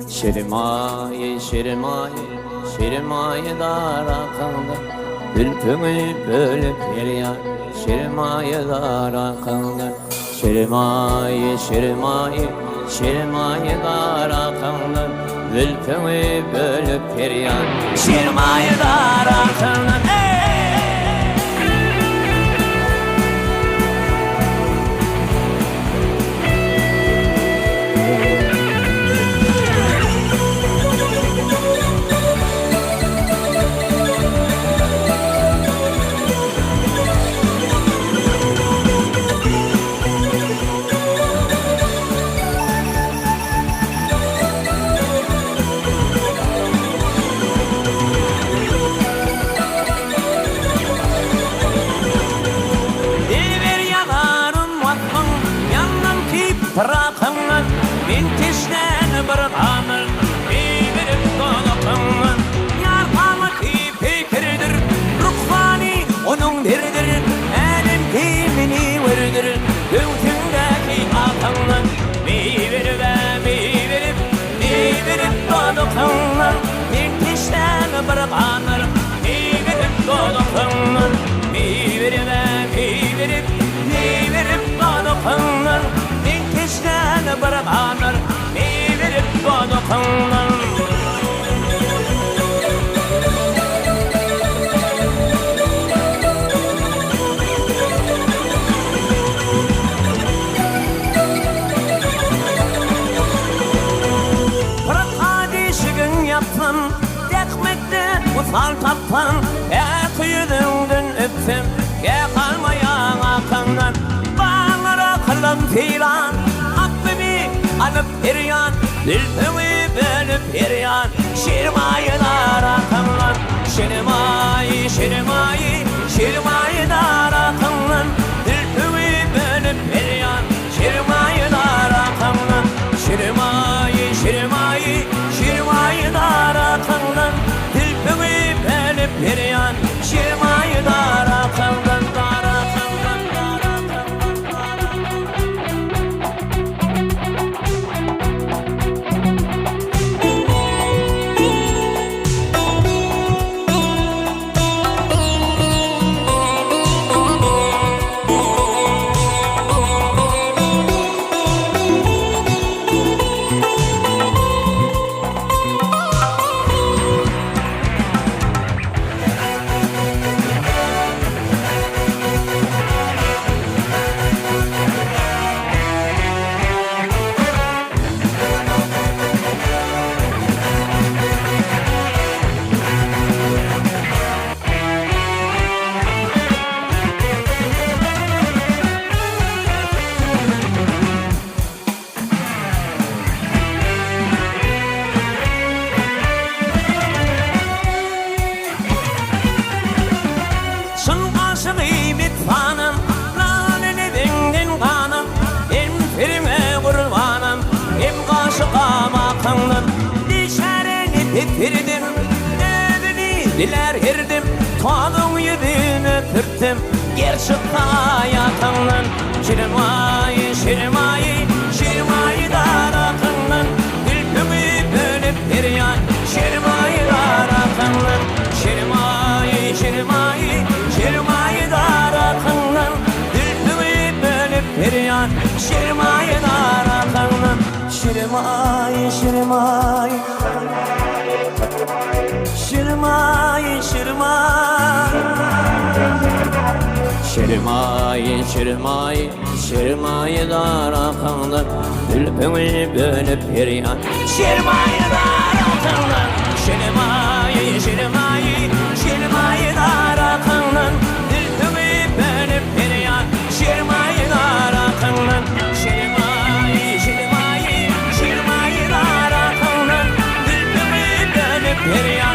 Şirmaye, şirmaye, şirmaye dar akıllı, ülkümü bölüp yeriyan. Şirmaye dar akıllı, şirmaye, şirmaye, şirmaye dar akıllı, ülkümü bölüp yeriyan. Şirmaye dar akıllı. Bırakınlar, intişten bırakınlar, birbirip dolakınlar. Yarkanı fikirdir, ruhvani onun diridir. Elim kimini verdir, göğsündeki akınlar. Birbirip dolakınlar, intişten bırakınlar, birbirip dolakınlar. Birbirip dolakınlar. İşten bırakanlar, birbirip dokunlar. Bırak hadi şıgın yaptım, dekmekte usal taptım. Yüzünden öptüm, kalmayan akanlar. Bağlara kılım filan, alıp eriyan, dilpimi bölüp eriyan. Şirmaye dar akınlar, şirmaye, şirmaye, şirmaye dar akınlar. Dilpimi bölüp eriyan, şirmaye dar akınlar. Şirmaye, şirmaye, şirmaye dar akınlar. Dilpimi bölüp eriyan, şirmaye dar akınlar. Bitirdim, evini diler hirdim, kolun yüzünü pürttüm, gerçek hayatımdan. Şirmaye, şirmaye, şirmaye dar akınlan, ülkümü bölüp eriyan. Şirmaye dar akınlan, şirmaye, şirmaye, şirmaye dar akınlan, ülkümü bölüp eriyan. Şirmaye dar akınlan, şirmaye, şirmaye, şirmaye, şirmaye, şirmaye, şirmaye dar akınlar, ülkümü bölüp eriyan. Şirmaye dar akınlar, şirmaye, şirmaye, şirmaye dar akınlar, ülkümü bölüp eriyan. Şirmaye dar akınlar, şirmaye, şirmaye, şirmaye dar akınlar, ülkümü bölüp eriyan.